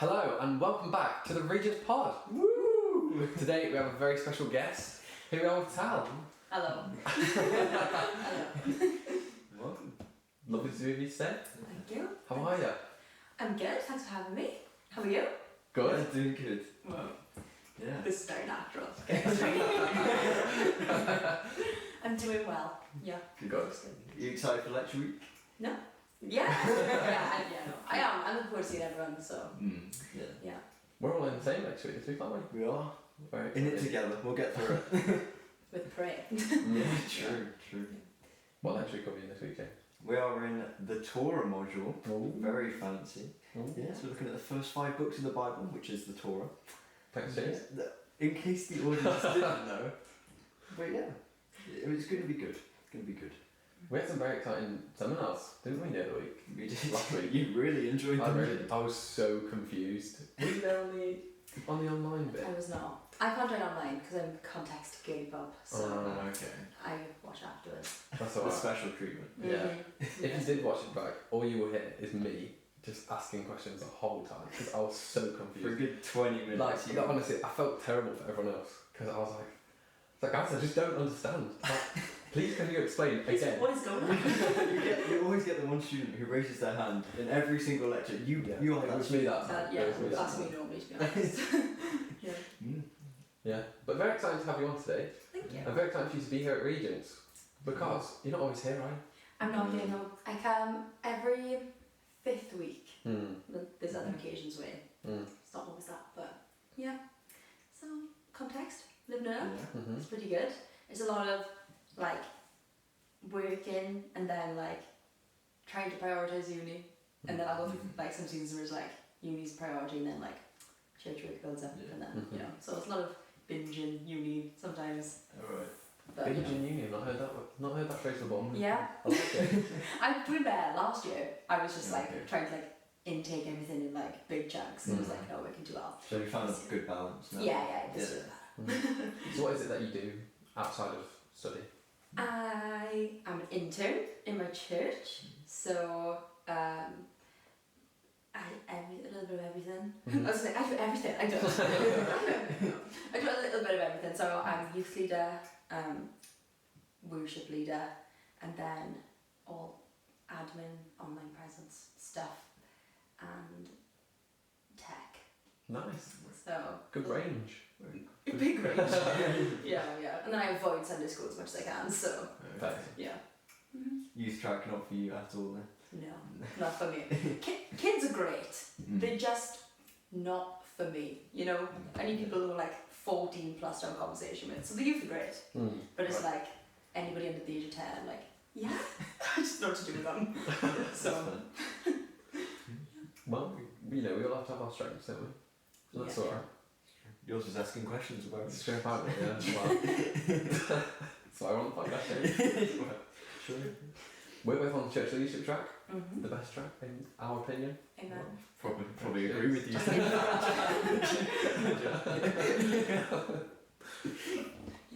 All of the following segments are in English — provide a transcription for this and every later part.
Hello and welcome back to the Regents pod. Woo! Today we have a very special guest who I will tell. Hello. Welcome. Lovely to be with you today. Thank you. How are you? I'm good, thanks for having me. How are you? Good. Doing good. Well, Yeah. this is very natural. I'm doing well. Yeah. Good. You excited for lecture week? No? Yeah. yeah, no. I am. I'm looking forward to seeing everyone, so Yeah. yeah. We're all in the same next week this week, aren't we? We are. Very In it excited. together. We'll get through it. With pray. Mm. True. What lecture are we in this week, James? We are in the Torah module. Ooh. Very fancy. Ooh. Yeah, so we're looking at the first 5 books of the Bible, which is the Torah. Thanks, James. In case the audience didn't know. But yeah, it's going to be good. It's going to be good. We had some very exciting seminars, didn't we, the other week? We did. Last week. You really enjoyed them. I was so confused. Were you there on the online bit? I was not. I can't join online because I'm context gave up, so Oh, Okay. I watch afterwards. That's The alright. special treatment. Yeah. Mhm. If you did watch it back, all you will hear is me just asking questions the whole time because I was so For a confused. good 20 minutes. Like, you- honestly, I felt terrible for everyone else because I was like, guys, I just don't understand. Like, please, can you explain again? What is going on? you always get the one student who raises their hand in every single lecture. You are It that was me that. Yeah, It was me that's that. me normally, to be honest. Yeah. Yeah, but very excited to have you on today. Thank you. I'm very excited for you to be here at Regents because you're not always here, right? I'm not here, no. I come every 5th week. There's other occasions where it's not always that, but yeah. So, context, living it up. Mm-hmm. It's pretty good. It's a lot of like working and then like trying to prioritize uni, and then I'll go through like some seasons where it's like uni's priority and then like church work builds up, and then you know. So it's a lot of binging uni sometimes. Alright. But, Big you know. Union, not heard that phrase before. Yeah, I like it. I doing better last year. I was just like Okay. trying to like intake everything in like big chunks. It was like not working too well. So you found a good balance now? Yeah, it's Yeah. doing better. So what is it that you do outside of study? I am an intern in my church, so I a little bit of everything. I was like, I do everything. I do. I do a little bit of everything. So I'm youth leader, worship leader, and then all admin, online presence stuff, and tech. Nice. So Good range. big range. yeah. And then I avoid Sunday school as much as I can. So Thanks. yeah. Youth track not for you at all then? No, not for me. Kids are great. They're just not for me. You know, I need people who are like 14 plus to have a conversation with. So the youth are great, but it's like anybody under the age of 10, I'm like, yeah, I just know what to do with them. So Well, we all have to have our strengths, don't we? So that's Yeah. alright. Yours was asking questions about It's straight about it, yeah. Well, so I want the podcast, James. Sure. We're both on the church leadership track, mhm. the best track in our opinion. Amen. Probably agree with you.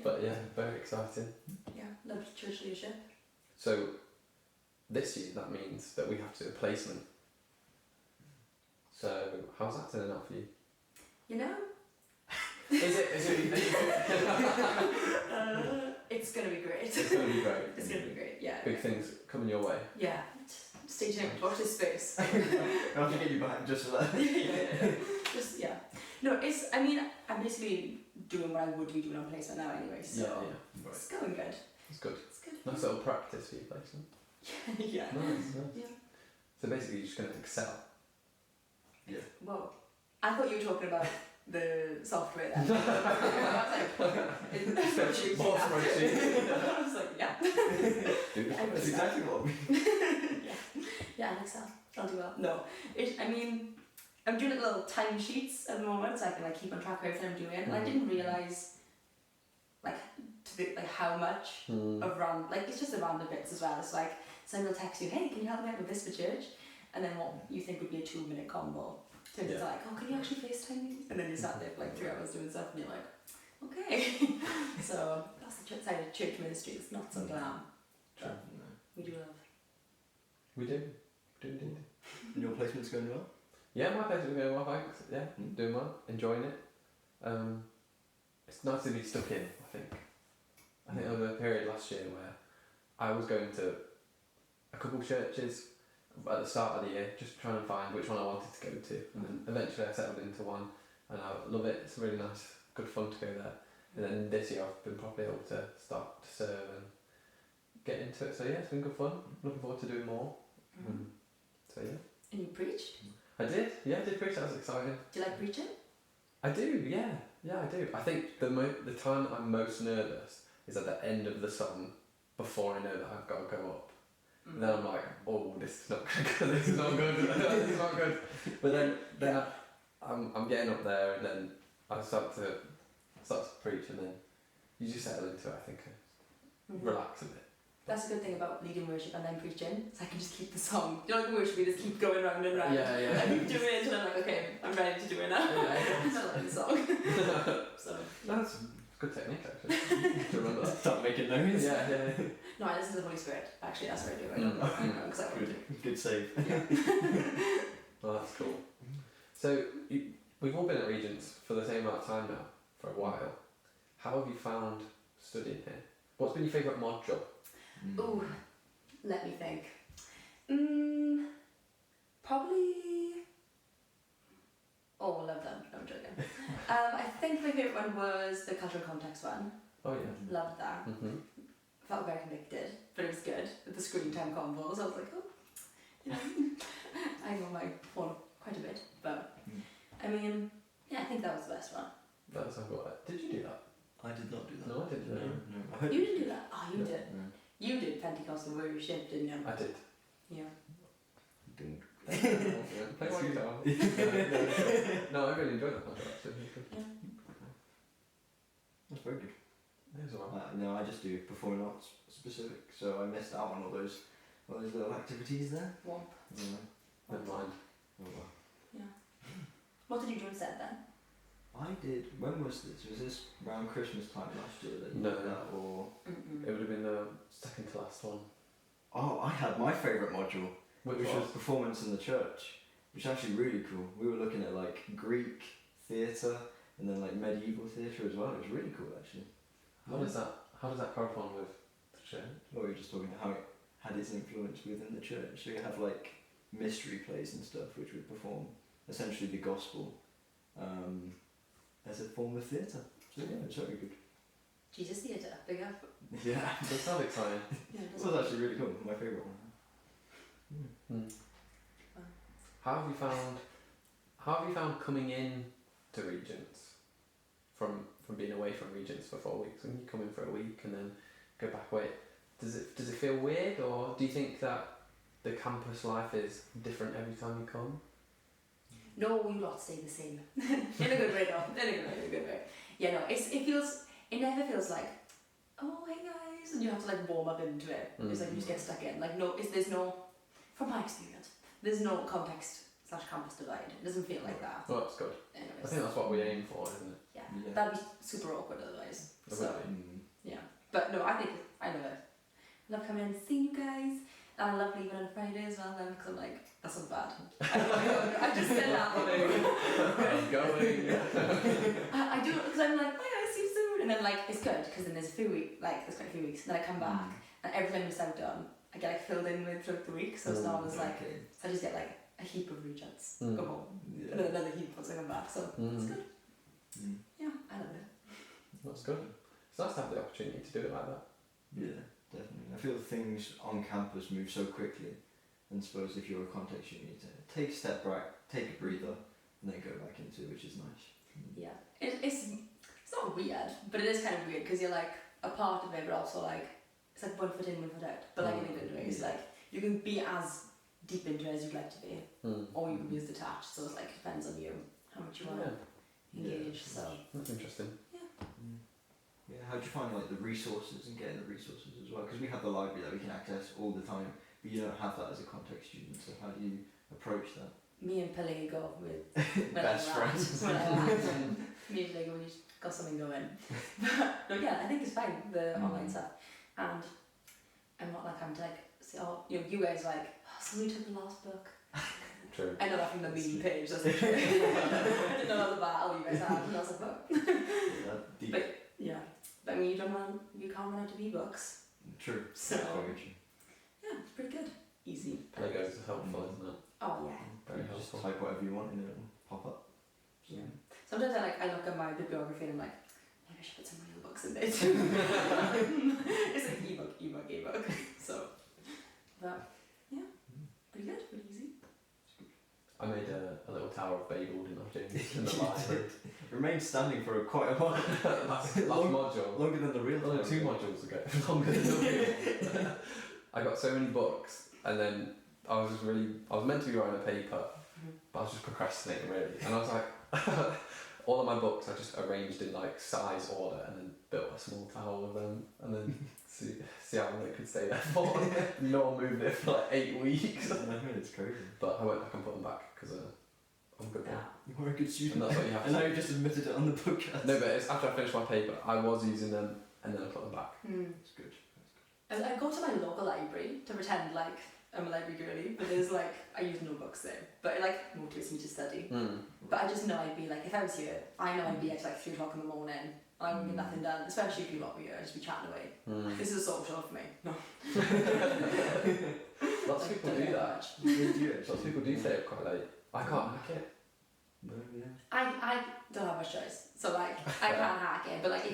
But yeah, very exciting. Yeah, love church leadership. So this year that means that we have to do a placement. So how's that turning out for you? You know, it's gonna be great. It's going to be great. It's gonna be great. Yeah. Big things coming your way. Yeah. Stay tuned. Watch this space. I have to get you back just for that. Just yeah. No, it's. I mean, I'm basically doing what I would be doing on placement now anyway. So Yeah. it's going good. It's good. It's good. Nice little practice for your placement. Yeah. Nice. Yeah. So basically you're just going to excel. Yeah. Whoa. I thought you were talking about the software then. I was like, is that spreadsheet? More spreadsheet. I was like, yeah. That's exactly what we Yeah, in Excel. I'll do well. No. I mean, I'm doing little time sheets at the moment so I can like keep on track of everything I'm doing. And I didn't realise like how much of like it's just the random bits as well. It's like someone will text you, hey, can you help me out with this for church? And then what you think would be a 2-minute combo turns into like, oh, can you actually FaceTime me? And then you sat there for like 3 hours doing stuff and you're like, okay. So that's the church side of church ministry. It's not so glam. But we do love. We do. Do. And your placement's going well? Yeah, my place is going well, thanks. Yeah, Mm. doing well, enjoying it. It's nice to be stuck in, I think. I think there was a period last year where I was going to a couple churches at the start of the year, just trying to find which one I wanted to go to. And then eventually I settled into one, and I love it. It's really nice, good fun to go there. And then this year I've been properly able to start to serve and get into it. So yeah, it's been good fun. Looking forward to doing more. So yeah. And you preached? I did preach, that was exciting. Do you like preaching? I do, yeah, I do. I think the time that I'm most nervous is at the end of the song, before I know that I've got to go up. And then I'm like, oh, this is not good. This is not good. This is not good. But then I'm getting up there, and then I start to preach, and then you just settle into it. I think, relax a bit. That's a good thing about leading worship and then preaching. So I can just keep the song. You know, like worship, you just keep going round and round. Yeah. I keep doing it until I'm like, okay, I'm ready to do it now. Yeah. I like the song. So. That's good technique, actually. To remember that. Start making noise. Yeah. No, I listen to the Holy Spirit. Actually, that's what I do. I don't know because I want to. Good save. Well, that's cool. So we've all been at Regents for the same amount of time now, for a while. How have you found studying here? What's been your favourite module? Ooh, let me think. Probably. Oh, I love them. No, I'm joking. I think my favourite one was the cultural context one. Oh yeah. Loved that. Mhm. Felt very convicted, but it was good. With the screen time combos, I was like, oh, you know, I know my phone quite a bit, but I mean, yeah, I think that was the best one. That sounds good. Did you do that? I did not do that. No, I didn't. No. You didn't do that? Oh, you No. did. No. You did Pentecostal worship, didn't you? I did. Yeah. Didn't. Play my guitar. No, I really enjoyed that module actually. Yeah. That's very good. It was alright. No, I just do performing arts specific, so I missed out on all those little activities there. Womp. Yeah. Never mind. Oh well. Yeah. What did you do instead then? I did. When was this? Was this around Christmas time last year that you No. did that, or? It would have been the second to last one. Oh, I had my favourite module, Which which was? was performance in the church, which is actually really cool. We were looking at like Greek theatre and then like medieval theatre as well. It was really cool actually. How does that correspond with the church? Well, we were just talking about how it had its influence within the church. So you have like mystery plays and stuff which would perform essentially the gospel as a form of theatre. So yeah, it's very good. Jesus Theatre, big up. Yeah. That sounds exciting. Yeah, it It does. was actually really cool. My favourite one. How have you found coming in to Regents from being away from Regents for 4 weeks? When you come in for a week and then go back away, does it feel weird, or do you think that the campus life is different every time you come? No, we lot stay the same. In a good way, though. In a good way. Yeah, no, it never feels like, oh, hey guys, and you have to like warm up into it. It's like you just get stuck in. Like, there's no, from my experience, there's no context/campus divide. It doesn't feel like that. Well, that's good. Anyways. I think that's what we aim for, isn't it? Yeah, Yeah. that'd be super awkward otherwise. It So, would yeah. But no, I love it. I love coming in and seeing you guys. And I love leaving on a Friday as well then, because I'm like, that's not bad. I just said that. I'm going. I do it because I'm like, bye guys, see you soon. And then like, it's good, because then there's quite a few weeks. And then I come back, and everything I'm out on, I get like filled in with throughout the week. So it's not as like, Okay. so I just get like a heap of Regents, go home. Yeah. And then another heap once I come back. So it's good. Mm. Yeah, I love it. That's good. It's nice to have the opportunity to do it like that. Yeah, definitely. I feel things on campus move so quickly, and suppose if you're a context, you need to take a step back, take a breather, and then go back into it, which is nice. Yeah, it's not weird, but it is kind of weird because you're like a part of it, but also like it's like one foot in, one foot out, but like in a good way. It's like you can be as deep into it as you'd like to be, or you can be as detached. So it's like it depends on you how much you want to engage. So That's interesting. Yeah, how do you find like the resources and getting the resources as well? Because we have the library that we can access all the time, but you don't have that as a context student. So how do you approach that? me and Pilly go with Best friends. Usually we got something going. But no, yeah, I think it's fine, the online stuff. And I'm not like having to like say, oh, you guys like, oh, somebody took the last book. True. I know that from the meme page, that's true. I didn't know the battle you guys had, and I was like, oh. Deep. But, yeah. But I mean, you can't run out of e-books. True. So, That's very true. yeah, it's pretty good. Easy. Legos are helpful, isn't it? Oh, yeah. Very You just helpful. type whatever you want in it and pop up. So, Yeah. Sometimes I look at my bibliography and I'm like, maybe I should put some real books in there too. It's like ebook. So, but yeah, pretty good, pretty easy. I made a little Tower of Babel, didn't I, James, in the library. It remained standing for quite a while. last module. Longer than the real No, 2 modules ago. Longer than the real. I got so many books, and then I was meant to be writing a paper, but I was just procrastinating really. And I was like, all of my books I just arranged in like size order, and then built a small tower of them, and then see how long it could stay there for. No one moved it for like 8 weeks. It's crazy. But I went back and put them back because I'm a good boy. Yeah. You are a good And student. that's what you have to And now do. you just admitted it on the podcast. No, but it's after I finished my paper, I was using them, and then I put them back. It's good. I go to my local library to pretend like I'm a library girly, but there's like, I use no books there, but it like motivates me to study. But I just know I'd be like, if I was here, I know I'd be at like 3 o'clock in the morning, and I wouldn't get nothing done, especially if you lot were here, I'd just be chatting away. This is a social for me. No. Lots of people do that. Lots of people do stay up quite late. I can't hack it. No, yeah. I don't have much choice, so like, I can't hack it, but like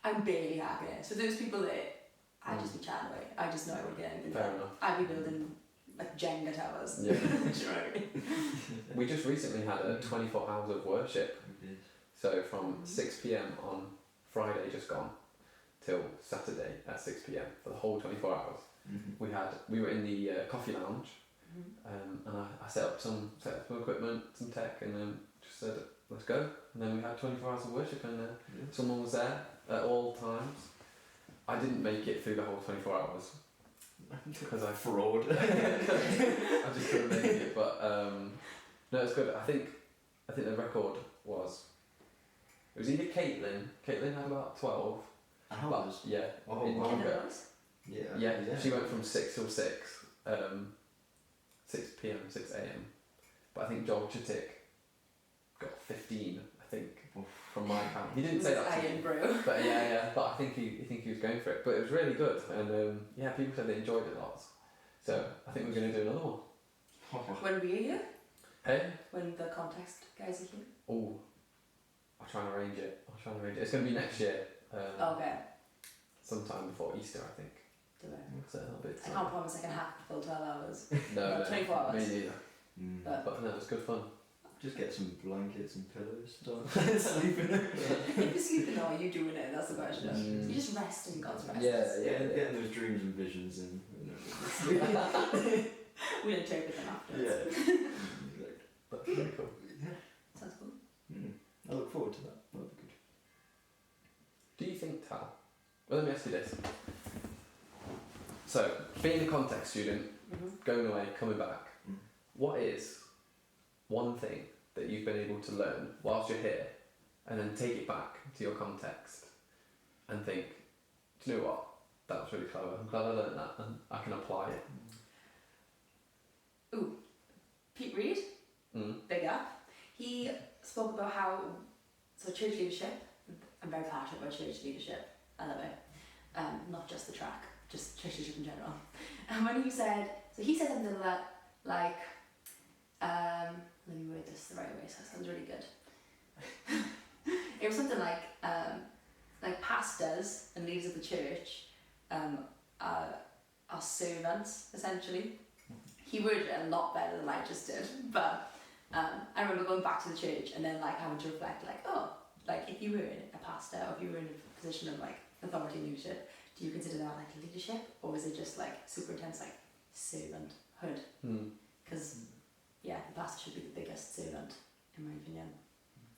I'm barely hacking it. So those people that I'd just be chatting away. I just know I would get anything Fair done. enough. I'd be building like Jenga towers. Yeah. Do you know what I mean? We just recently had a 24 hours of worship. We did. So from 6 p.m. on Friday just gone till Saturday at 6 p.m. for the whole 24 hours. We were in the coffee lounge, and I set up some equipment, some tech, and then just said let's go. And then we had 24 hours of worship, and someone was there at all times. I didn't make it through the whole 24 hours because I fraud. I just couldn't make it, but no, it's good. I think the record was it was either Caitlin. Caitlin had about 12. Hours? Yeah. Oh, in wow. longer. Yeah. Yeah, she went from 6 till 6, 6 p.m, 6 a.m. But I think Joel Chitik got 15, I think, from my count. He didn't say that to me, but yeah. But I think he was going for it. But it was really good, and yeah, people said they enjoyed it lots. So I think we're going to do another one. When we're here? Hey? When the context guys are here? Oh, I'll try and arrange it. It's going to be next year. Okay. Sometime before Easter, I think. Do it. So a bit. I can't promise I can hack the full 12 hours. No, 24 hours. Me neither. But no, it was good fun. Just get some blankets and pillows. Sleep in it. if you're sleeping or are you doing it? That's the question. You just rest in God's rest. Getting those dreams and visions and We'll interpret them after. Yeah. Exactly. That's really cool. Yeah. Sounds cool. I look forward to that. That'll be good. Do you think, Tal? Well, let me ask you this. So, being a context student, going away, coming back, what is one thing that you've been able to learn whilst you're here, and then take it back to your context and think, do you know what? That was really clever. I'm glad I learned that, and I can apply it. Ooh, Pete Reed, big up. He spoke about how, so church leadership, I'm very passionate about church leadership, I love it. Not just the track, just church leadership in general. And when he said something like, let me word this the right way so it sounds really good. It was something like pastors and leaders of the church are servants, essentially. He worded it a lot better than I just did, but I remember going back to the church and then like having to reflect like if you were a pastor or if you were in a position of like authority and leadership, do you consider that like leadership or is it just like super intense like servanthood? Because the pastor should be the biggest servant in my opinion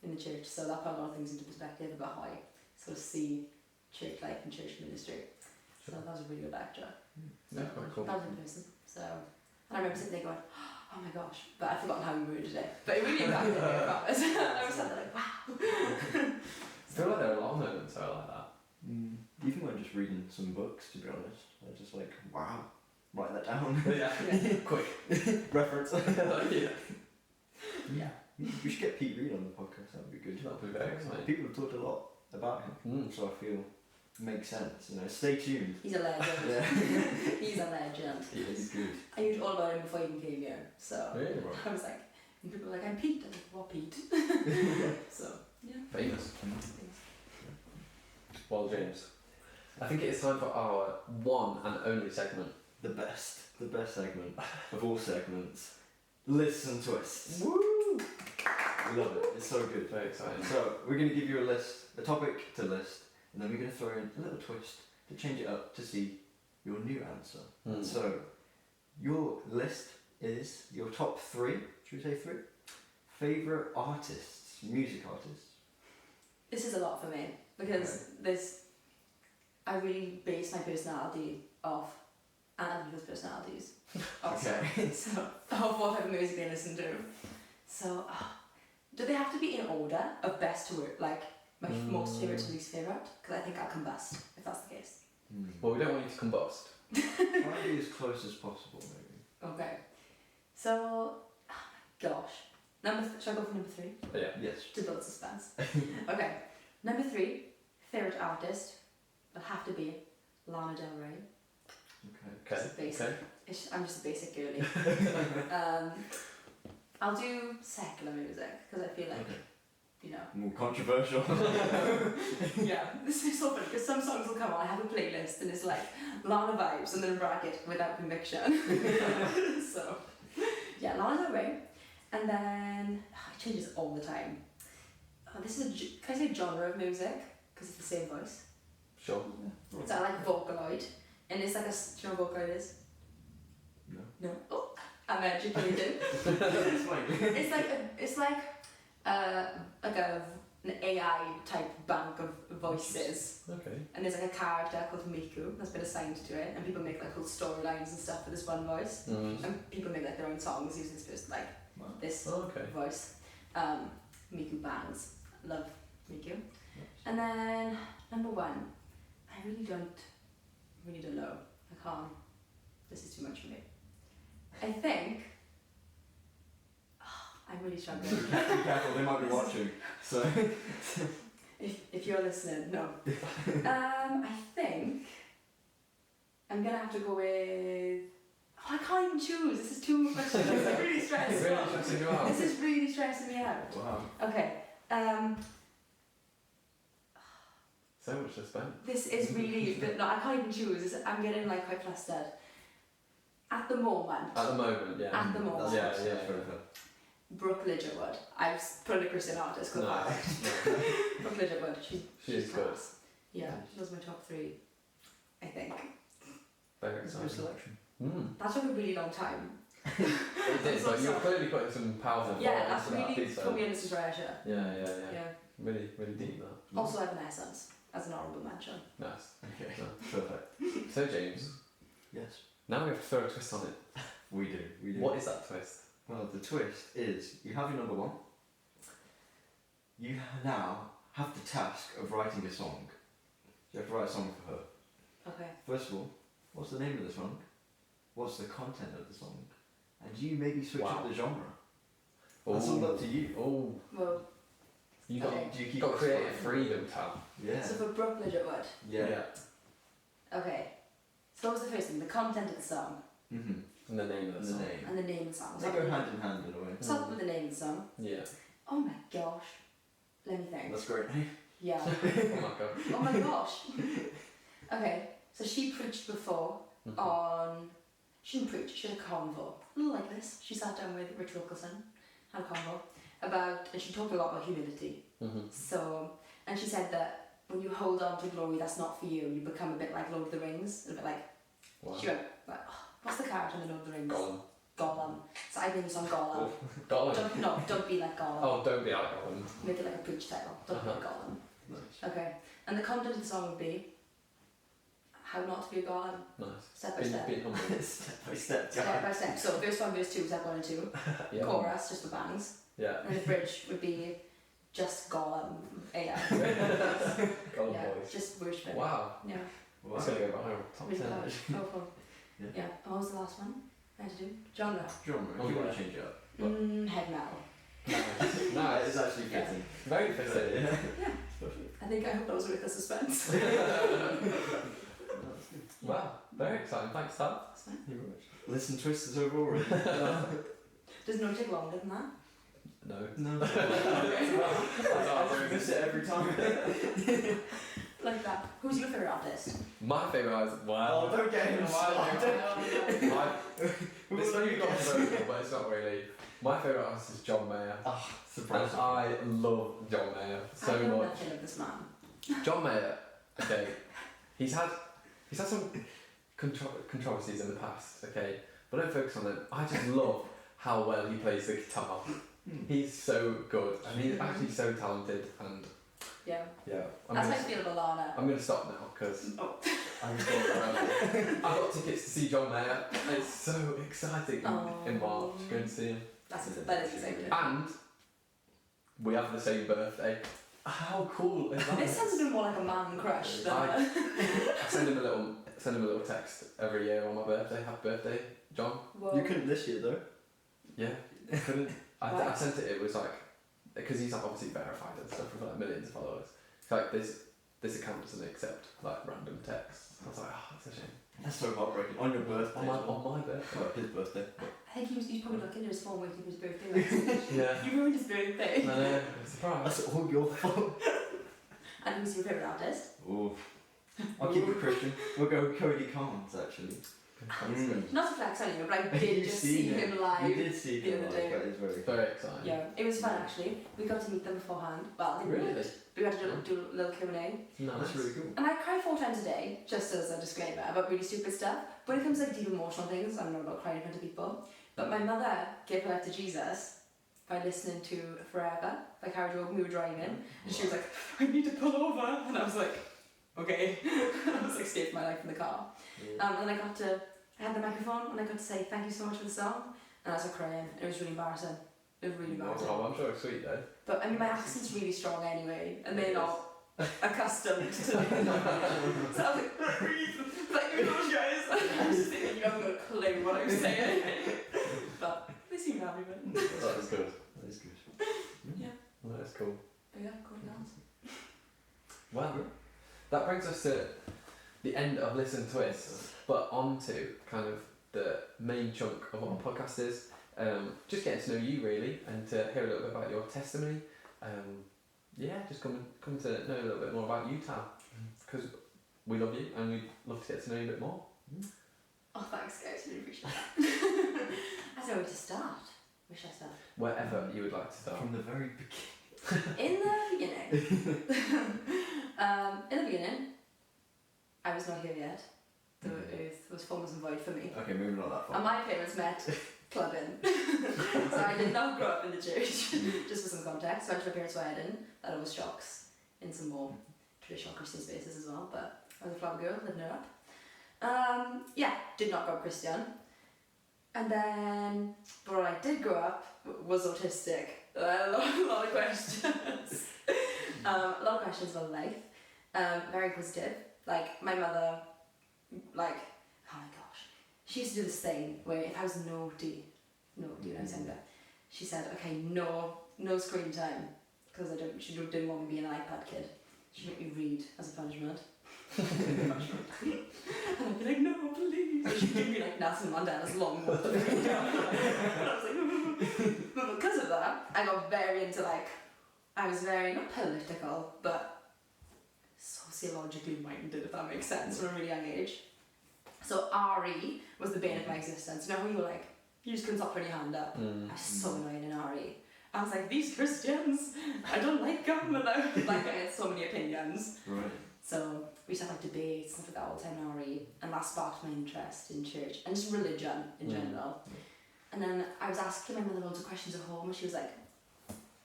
in the church, so that put a lot of things into perspective about how I sort of see church life and church ministry. So that was a really good lecture. Yeah, quite cool. That was in person. So, and I remember sitting there going, oh my gosh, but I've forgotten how we worded it. But it really impacted me, I promise. I was sat there like, wow. I feel like there are a lot of moments where I like that. Even when just reading some books, to be honest, I just like, wow, write that down. Yeah. Quick. Reference. Yeah. Yeah. We should get Pete Reed on the podcast. That would be good. That'd be very exciting. People have talked a lot about him, so I feel it makes sense. Stay tuned. He's a legend. Yeah. He's a legend. He's good. I knew all about him before he even came here. So Really? I was like, and people were like, I'm Pete. I'm like, what Pete? So, yeah. Famous. Well, James, I think it is time for our one and only segment. The best segment of all segments. Lists and twists. Woo! Love it. It's so good. Very exciting. So we're going to give you a list, a topic to list, and then we're going to throw in a little twist to change it up to see your new answer. Mm. So your list is your top 3. Should we say 3? Favorite artists, music artists. This is a lot for me because I really base my personality off other people's personalities. Also. Okay. So, of what type of music they listen to. So, do they have to be in order of best to worst? Like, my most favourite to least favourite? Because I think I'll combust, if that's the case. Well, we don't want you to combust. Try to be as close as possible, maybe. Okay. So, oh my gosh. Shall I go for number 3? Yeah. Yes. To build suspense. Okay. Number 3, favourite artist will have to be Lana Del Rey. Okay. Just a basic. Okay. I'm just a basic girly. I'll do secular music because I feel like, Okay. More controversial. yeah, this is so funny because some songs will come on. I have a playlist and it's like Lana vibes and then in bracket without conviction. So, yeah, Lana Del Rey, and then it changes all the time. This is can I say genre of music because it's the same voice. Sure. So I like Vocaloid, and it's like do you know what Vocaloid is? No. No. Oh, I'm educated. It's fine. It's like an AI type bank of voices, Okay. and there's like a character called Miku that's been assigned to it, and people make like whole storylines and stuff for this one voice, and people make like their own songs using this person, like this Okay. voice. Miku bangs, love Miku, and then number 1, I really don't know. I can't. This is too much for me. I think. I'm really struggling. Be careful, they might be watching. So. If you're listening, no. I think I'm gonna have to go with. Oh, I can't even choose. This is too much. This is really stressful. Really stressing you out. This is really stressing me out. Wow. Okay. So much suspense. This is really. No, I can't even choose. I'm getting like quite flustered. At the moment. At the moment, yeah. At the moment. Yeah, yeah. Brooke Lidgerwood. I've put a Christian artist called No. Brooke Lidgerwood. She's good. class. Yeah, she was my top 3, I think. Very It's a good exciting. selection. That took a really long time. It did, So but you're sorry. clearly putting some powerful Yeah, thought that's into that really piece, put me under some pressure. Yeah, yeah, yeah. Yeah. Really, really deep that. Also Evanescence as an honourable mention. Nice. Okay. No. Perfect. So James, Yes. now we have to throw a twist on it. We do. What is that twist? Well, the twist is you have your number 1. You now have the task of writing a song. You have to write a song for her. Okay. First of all, what's the name of the song? What's the content of the song? And do you maybe switch up the genre? That's all up to you. Oh, Well, you got Okay. Do you keep got it creative fine? freedom, Tal. Yeah. so for Brooke Lidgerwood. Yeah. Okay. So what was the first thing? The content of the song Mm-hmm. And the name of And the the song. name. and the name of the song. They go hand in hand in a way. Start with the name of the song. Yeah. Oh my gosh. Let me think. That's great. Yeah. Oh my god. Oh my gosh. Okay, so she preached before on. She didn't preach, she had a convo. A little like this. She sat down with Rich Wilkerson, had a convo about, and she talked a lot about humility. So, and she said that when you hold on to glory that's not for you, you become a bit like Lord of the Rings, a bit like. Wow. She went, like, oh, what's the character in the Lord of the Rings? Gollum. Gollum. So I named the song Gollum. Gollum. Don't be like Gollum. Oh, don't be like Gollum. Make it like a preach title. Don't be like Gollum. Nice. Okay, and the content of the song would be how not to be a Gollum, Nice. step by step. Be humble. Step by step. Step by step. So verse 1, verse 2, step 1 and 2. Yeah. Chorus, just for bangs. Yeah. And the bridge would be just Gollum AI. Gollum Yeah, boys. just worship. Wow. Yeah. Wow. It's gonna go viral. Top Really 10. powerful. Yeah. And what was the last one I had to do? Genre. Genre. Oh, If you want yeah. to change it up. Heavy metal. Nice. That is actually Yeah. fitting. Very fitting. Yeah. I hope that was worth the suspense. Wow, very exciting. Thanks, Tal. That's fine. You're right. Listen, Twist is over already. Does no take longer than that? No. No. I miss it every time. Like that. Who's your favourite artist? My favourite artist. Wow. Oh, don't get him started. This one you got vocal, but it's not really. My favourite artist is John Mayer. Oh, And surprise. I love John Mayer so I know much. nothing of this man. John Mayer, okay, he's had some controversies in the past, okay, but don't focus on them. I just love how well he plays the guitar. He's so good, and he's actually so talented, and Yeah. yeah. That's how I feel about Lana. I'm gonna stop now because Oh. I've got tickets to see John Mayer. It's so exciting in March. Going to see him, That is exciting. and we have the same birthday. How cool is that? This sounds a bit more like a man crush than I send him a little text every year on my birthday. Happy birthday, John. Whoa. You couldn't this year though. Yeah, couldn't. I Why? sent it. It was like because he's like obviously verified and stuff with like millions of followers. It's like this account doesn't accept like random texts. I was like, oh, that's a shame. That's so heartbreaking. On your birthday. On my, as well. on my birthday. Well, his birthday. I think he's probably looking at his phone waiting for his birthday. Yeah. You ruined his birthday. I know. Surprise. That's all your fault. And who's your favourite artist? Ooh. I'll keep it Christian. We'll go Cody Carnes actually. Not to flex on you, but I did You've just seen see it. him live. You did see the him other live. day. That is very. Very exciting. Yeah, it was fun actually. We got to meet them beforehand. Well, I didn't Really? meet, but we had to do a little Q&A. Nice. That's really cool. And I cry 4 times a day, just as a disclaimer, about really stupid stuff. When it comes to like deep emotional things, I'm not about crying in front of people. But my mother gave her life to Jesus by listening to Forever by Carrie Joe when we were driving. And she was like, I need to pull over. And I was like, okay. I was like, saved my life in the car. And then I had the microphone and I got to say thank you so much for the song. And I was like crying. It was really embarrassing. It was really embarrassing. Oh, I'm sure it's sweet though. But I mean, my accent's really strong anyway, and they're not accustomed to so I was like, like, you know, guys, I was just thinking, you haven't got a clue what I'm saying. But they seem happy with it. That was good. That is good. Yeah. Well, that's cool. But yeah, cool dance. Well, that brings us to the end of Listen Twist, but on to kind of the main chunk of what our podcast is. Just getting to know you really, and to hear a little bit about your testimony. Yeah, just come to know a little bit more about you, Tal, because we love you and we'd love to get to know you a bit more. Oh, thanks, guys. Really appreciate that. I don't know where to start. Where should I start? Wherever you would like to start. From the very beginning. In the beginning. In the beginning, I was not here yet. The earth was formless and void for me. Okay, maybe not that far. And my parents met clubbing. So I did not grow up in the church, just for some context. So I went to my parents' wedding. That always shocks in some more traditional Christian spaces as well. But I was a flower girl, living it up. Yeah, did not grow up Christian. And then, but when I did grow up, was autistic. A lot of questions. A lot of questions about life. Very inquisitive. Like, my mother, like, oh my gosh. She used to do this thing where if I was naughty when I was younger, she said, okay, no screen time. Because she didn't want me to be an iPad kid. She'd make me read as a punishment. And I'd be like, no, please. And she'd give me like Nelson Mandela's long one to read down. And I was like, but because of that, I got very into like, I was very, not political, but sociologically minded, if that makes sense, from a really young age. So RE was the bane of my existence. You know, when you were like, you just couldn't stop putting your hand up. I was so annoyed in RE. I was like, these Christians, I don't like them. And I had so many opinions. Right. So we used to have like debates and stuff like that all the time in RE, and that sparked my interest in church and just religion in general. And then I was asking my mother loads of questions at home, and she was like,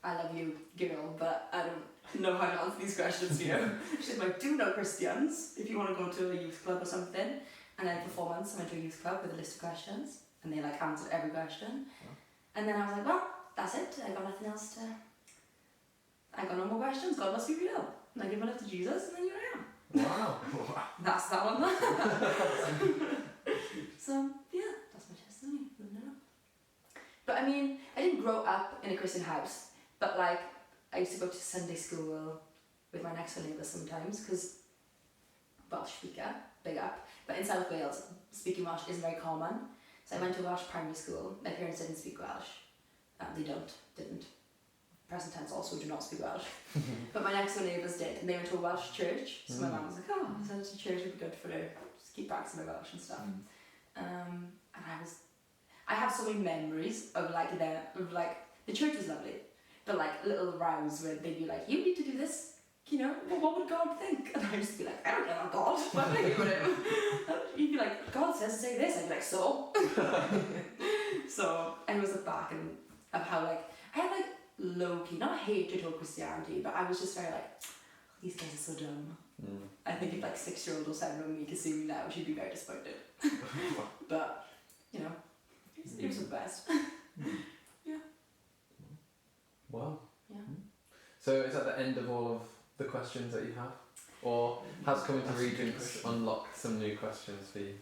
I love you, girl, but I don't know how to answer these questions for you. She's like, do know Christians if you want to go to a youth club or something. And then for 4 months I went to a youth club with a list of questions, and they like answered every question. And then I was like, well, that's it, I got nothing else to... I got no more questions, God must be real. And I give my life to Jesus, and then here I am. Wow. That's that one. So yeah, that's my testimony. No. But I mean, I didn't grow up in a Christian house, but like I used to go to Sunday school with my next door neighbour sometimes because Welsh speaker, big up. But in South Wales, speaking Welsh isn't very common. So I went to a Welsh primary school. My parents didn't speak Welsh. They didn't. Present tense also do not speak Welsh. But my next door neighbours did, and they went to a Welsh church. So my mum was like, oh, so a church would be good for her. Just keep practicing my Welsh and stuff. And I have so many memories of the church was lovely, but like little rows where they'd be like, you need to do this, you know, well, what would God think? And I'd just be like, I don't know about God, why would I do him? You'd be like, God says to say this, I'd be like, so? So I always look back and of how like, I had like low-key, not hatred toward Christianity, but I was just very like, these guys are so dumb. I think if like 6-year-old or 7-year-old me could see me now, she'd be very disappointed. But, you know, it was the best. Wow. Yeah. So is that the end of all of the questions that you have? Or has coming to Regents unlocked some new questions for you?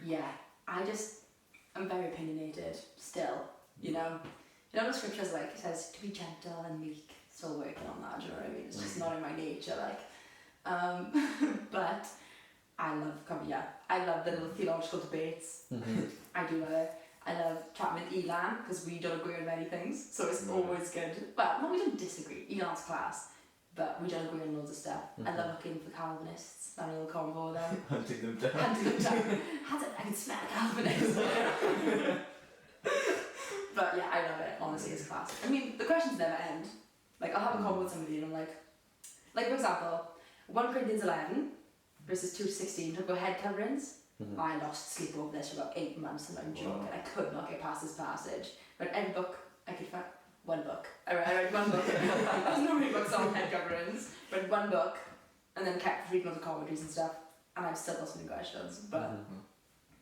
Yeah, I'm very opinionated still, you know. You know the scriptures like, it says to be gentle and meek, still working on that, do you know what I mean? It's just not in my nature, like. But I love the little theological debates. I do love it. I love chatting with Elan because we don't agree on many things, so it's always good. Well, no, we don't disagree. Elan's class, but we don't agree on loads of stuff. I love looking for Calvinists, having a little convo with them. Hunting them down. I can smell a Calvinist. But yeah, I love it. Honestly, it's class. I mean, the questions never end. Like I'll have a convo with somebody and I'm like for example, 1 Corinthians 11 verses 2-16 talk about head coverings. I lost sleep over this for about 8 months and I'm joking. I could not get past this passage. But every book I could find, one book. I read one book. There's no many books on head coverings. Read one book and then kept reading all the commentaries and stuff. And I've still got so many questions. But I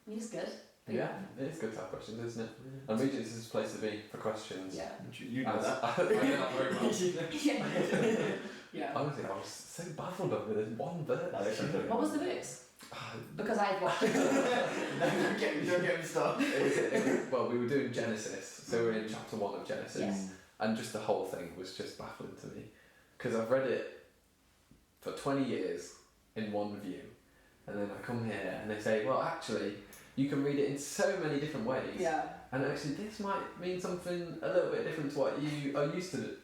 mean, it's good. Yeah, it is good to have questions, isn't it? And Regents is a place to be for questions. Yeah. You know that. I know that very well. Yeah. Honestly, I was so baffled over this one verse. What was the verse? Because I've watched it. Don't get me started. Well, we were doing Genesis, so we're in chapter 1 of Genesis, Yes. and just the whole thing was just baffling to me, because I've read it for 20 years in one view, and then I come here and they say, well, actually, you can read it in so many different ways. Yeah. And actually, this might mean something a little bit different to what you are used to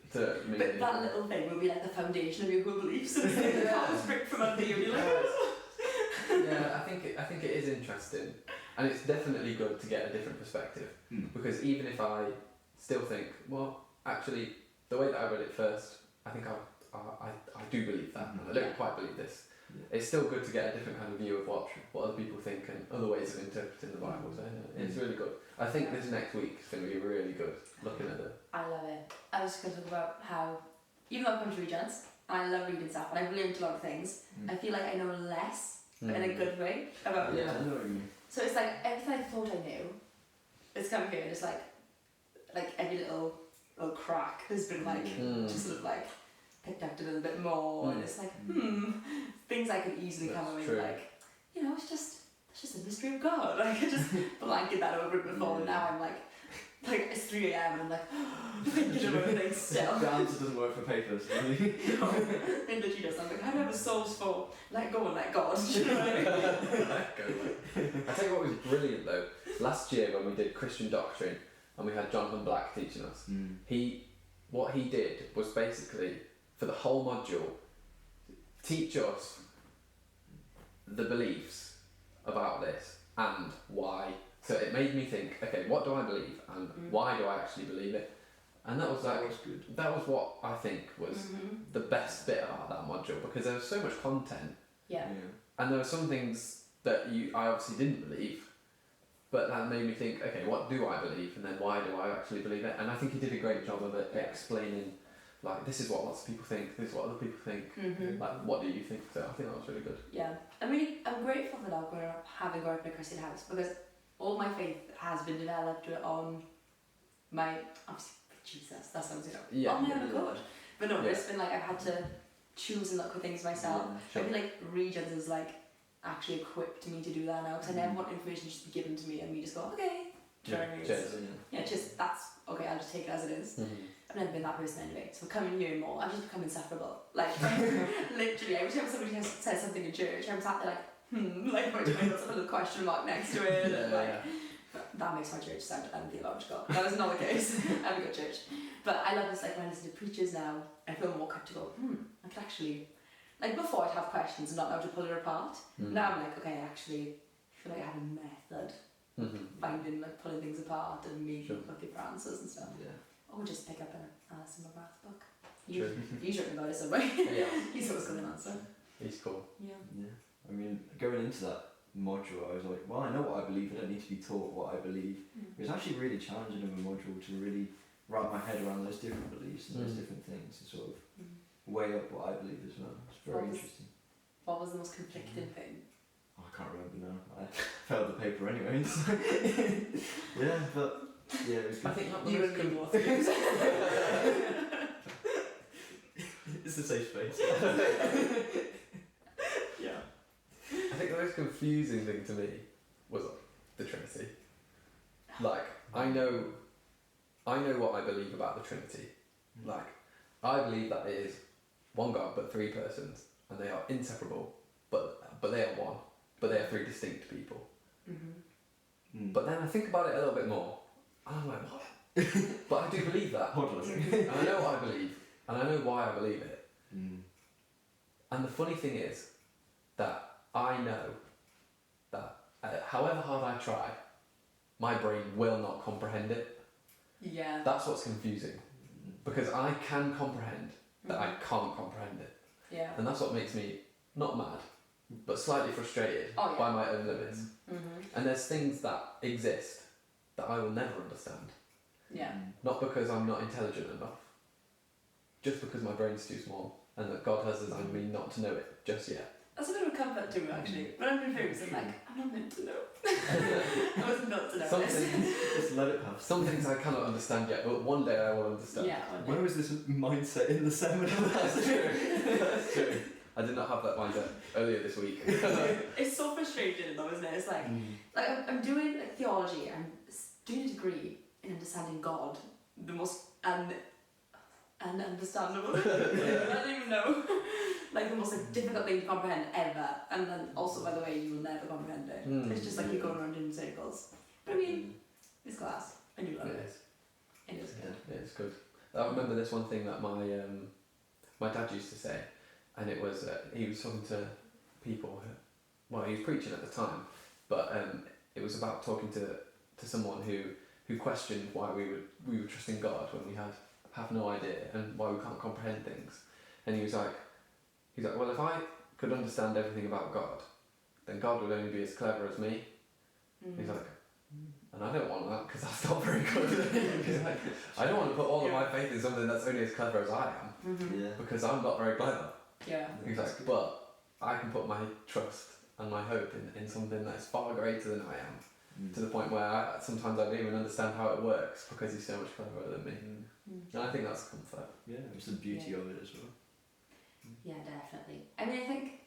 meaning. But that little thing will be like the foundation of your whole beliefs. It's like the cards brick from under you. You're like, yeah, I think it is interesting, and it's definitely good to get a different perspective. Because even if I still think, well, actually, the way that I read it first, I think I do believe that, and I don't quite believe this. It's still good to get a different kind of view of what other people think and other ways of interpreting the Bible. So it's really good. I think this next week is going to be really good. Looking at it. I love it. I was going to talk about how, even though I've come to Regents, and I love reading stuff, and I've learned a lot of things, I feel like I know less, but in a good way, about Yeah, I know what you mean. So it's like everything I thought I knew, it's come here, and it's like every little crack has been like, just sort of like, picked up a little bit more, and it's like, things I could easily come away with, like, you know, it's just a mystery of God. Like, I just blanketed that over it before, and now I'm like it's 3 AM and I'm like, thinking about things still. The answer doesn't work for papers. No, it literally does. I'm like, how do I have a source for let go and let God? Do you know what I mean? Let go. I tell you what was brilliant though. Last year when we did Christian doctrine and we had Jonathan Black teaching us, what he did was basically for the whole module teach us the beliefs about this and why. So it made me think, okay, what do I believe and why do I actually believe it? And that was good. That was what I think was the best bit about that module, because there was so much content. Yeah. And there were some things that I obviously didn't believe, but that made me think, okay, what do I believe and then why do I actually believe it? And I think he did a great job of it, explaining, like, this is what lots of people think, this is what other people think, like, what do you think? So I think that was really good. Yeah. I mean, I'm grateful that I've grown up having grown up in a Christian house, because all my faith has been developed on my, obviously, Jesus, that sounds, on my own accord. But no, it's been like I've had to choose and look for things myself. I feel like Regents is like actually equipped me to do that now, because I never want information just to be given to me and me just go, okay. Do you know what I mean? cheers. Yeah, just that's okay. I'll just take it as it is. I've never been that person anyway, so coming here more, I've just become insufferable. Like, literally, every time somebody says something in church, I'm sat there like, like my mind has a little question mark next to it, and like, that makes my church sound untheological. That is not the case. I have a good church. But I love this, like, when I listen to preachers now, I feel more comfortable. I could actually, like, before I'd have questions and not know how to pull it apart. Now I'm like, okay, I actually feel like I have a method. Finding, like, pulling things apart and maybe looking for answers and stuff. Yeah. Or just pick up an Alice McGrath book. True. He's written about it somewhere. Yeah. He's always got an answer. He's cool. Yeah. Yeah. I mean, going into that module, I was like, well, I know what I believe. I don't need to be taught what I believe. It was actually really challenging of a module to really wrap my head around those different beliefs and those different things and sort of weigh up what I believe as well. It's very interesting. What was the most conflicting thing? Oh, I can't remember now. I failed the paper anyway. So yeah, but yeah, it was good. I think not the You most and me both. It's a safe space. Yeah. I think the most confusing thing to me was the Trinity. Like, I know what I believe about the Trinity. Like, I believe that it is one God but three persons, and they are inseparable, but they are one, but they are three distinct people. But then I think about it a little bit more, and I'm like, what? But I do believe that. And I know what I believe, and I know why I believe it. And the funny thing is that I know that however hard I try, my brain will not comprehend it. Yeah. That's what's confusing. Because I can comprehend that I can't comprehend it. Yeah. And that's what makes me not mad, but slightly frustrated by my own limits. And there's things that exist that I will never understand. Yeah. Not because I'm not intelligent enough, just because my brain's too small and that God has designed me not to know it just yet. That's a bit of a comfort to me, actually. When I'm confused, I'm like, I'm not meant to know. I was not to know Some this. things, Just let it pass. some things I cannot understand yet, but one day I will understand. Yeah, one day. Where was this mindset in the seminar? That's true. That's true. I did not have that mindset earlier this week. It's so frustrating though, isn't it? It's like, I'm doing like theology, I'm doing a degree in understanding God, the most ununderstandable. I don't even know. Like the most difficult thing to comprehend ever, and then also, by the way, you will never comprehend it. It's just like you're going around in circles. But I mean, it's class. I do love It it. is. It is good. Yeah, it's good. I remember this one thing that my dad used to say, and it was he was talking to people. Well, he was preaching at the time, but it was about talking to someone who questioned why we would trust in God when we have no idea and why we can't comprehend things. And he was like, well, if I could understand everything about God, then God would only be as clever as me. He's like, and I don't want that because that's not very good. He's like, I don't want to put all of my faith in something that's only as clever as I am because I'm not very clever. Yeah. He's like, but I can put my trust and my hope in something that's far greater than I am, to the point where sometimes I don't even understand how it works because he's so much cleverer than me. And I think that's comfort. Yeah, it's the beauty of it as well. Yeah, definitely. I mean, I think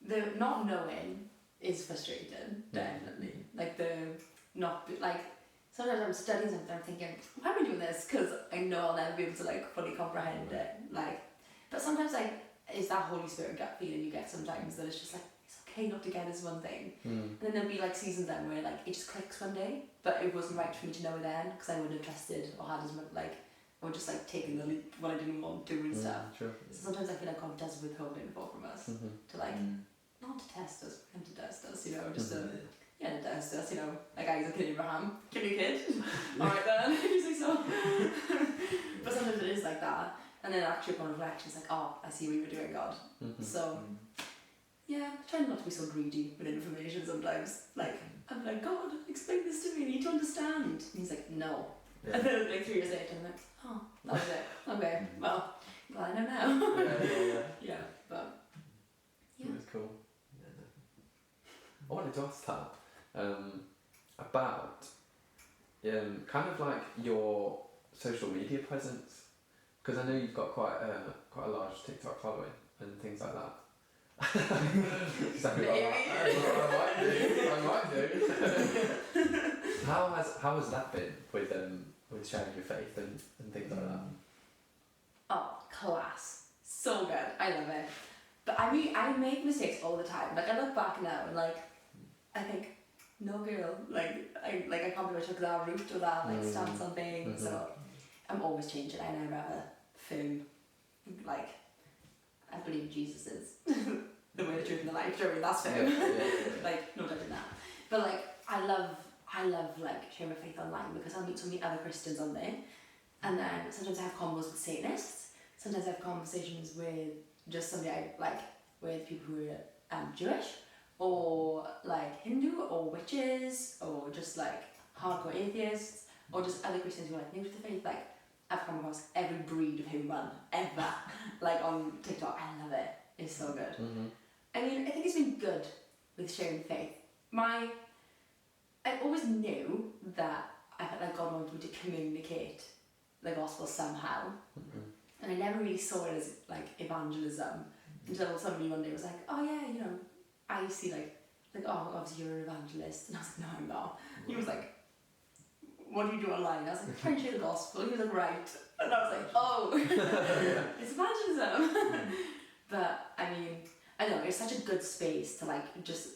the not knowing is frustrating, definitely. Like the not, like, sometimes I'm studying something, I'm thinking, why am I doing this? Because I know I'll never be able to, like, fully comprehend it. Like, but sometimes, like, it's that Holy Spirit gut feeling you get sometimes that it's just like, it's okay not to get this one thing. And then there'll be, like, seasons then where, like, it just clicks one day, but it wasn't right for me to know it then, because I wouldn't have trusted or had as much, like, or just like taking the leap when I didn't want to and stuff. Sure. So sometimes I feel like God does withhold info from us to like not to test us, him to test us, you know, just to to test us, you know, like Isaac and Abraham, kill your kid. Alright then, you say so. But sometimes it is like that, and then actually upon reflection it's like, oh, I see what you were doing, God. So yeah, trying not to be so greedy with information sometimes. Like I'm like, God, explain this to me, I need to understand. And he's like, no. And then like 3 years later I'm like, oh, that was it. Okay, well, glad I know now. Yeah, but yeah. It's cool. I wanted to ask that about kind of like your social media presence, because I know you've got quite a large TikTok following and things like that. Exactly. Maybe. I might do. How has that been with sharing your faith and things like that? Oh, class. So good. I love it. But I mean, I make mistakes all the time. Like, I look back now and, like, I think, no girl, I can't believe I took that route or that, like, stance on things. So, I'm always changing. I never have a firm, like, I believe Jesus is the way, the truth, and the life. Do you know what I mean? That's firm. Like, no touching that. But, like, I love, like, sharing my faith online because I'll meet so many other Christians on there. And then sometimes I have combos with Satanists. Sometimes I have conversations with just somebody I like, with people who are Jewish, or like Hindu, or witches, or just like hardcore atheists, or just other Christians who are like new to the faith. Like, I've come across every breed of human ever, like on TikTok. I love it. It's so good. I mean, I think it's been good with sharing faith. I always knew that I felt like God wanted me to communicate the gospel somehow. And I never really saw it as like evangelism until somebody one day was like, oh yeah, you know, I see like, oh, obviously you're an evangelist. And I was like, no, I'm not. He was like, what do you do online? I was like, trying to share the gospel. He was like, right. And I was like, oh, it's evangelism. But I mean, I don't know, it's such a good space to like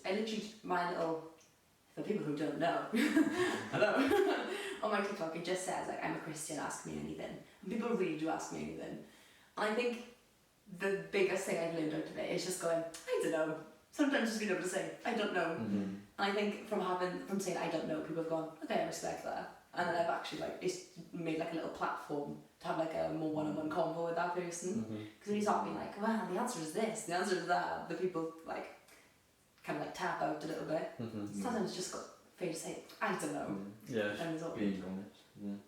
I literally, my little, for people who don't know, hello, on my TikTok it just says like, I'm a Christian, ask me anything. And people really do ask me anything. And I think the biggest thing I've learned out of it is just going, I don't know. Sometimes just being able to say, I don't know. And I think from saying I don't know, people have gone, okay, I respect that. And then I've actually like, it's made like a little platform to have like a more one-on-one convo with that person. Because when you start being like, well, the answer is this, the answer is that, the people like, kind of like tap out a little bit. Sometimes just got fair to say, I don't know. Yeah. And it's all Being honest.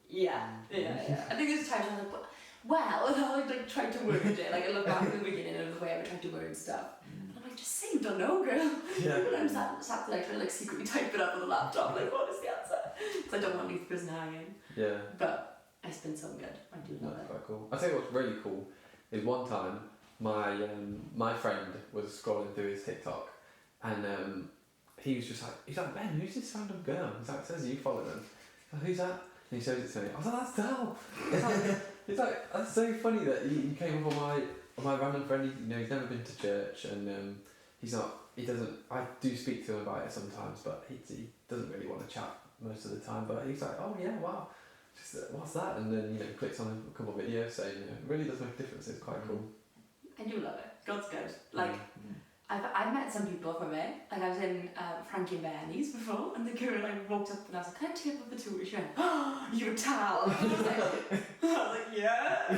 yeah. I think there's times where I'm like, well, and I like tried to word it. Like I look back at the beginning of the way I would try to word stuff. And I'm like, just say you don't know, girl. Yeah. And I'm sat like trying to like secretly type it up on the laptop, like what is the answer? Because I don't want to leave the person hanging. Yeah. But it's been so good. I do love That's it. quite cool. I tell you what's really cool is one time my friend was scrolling through his TikTok and he was just like, he's like, Ben, who's this random girl? He's like, it says you follow them. Like, who's that? And he shows it to me. I was like, that's Dal. It's like that's so funny that he came up on my random friend. You know, he's never been to church and he's not. He doesn't. I do speak to him about it sometimes, but he doesn't really want to chat most of the time. But he's like, oh yeah, wow. Just what's that? And then clicks on a couple of videos saying it really does make a difference. It's quite cool. I do love it. God's good. Like I've met some people from it. Like I was in Frankie and Bernie's before, and the girl like walked up and I was like, "Can I take up the tour?" She went, "Oh, you're Tal." And I was like, "Yeah." I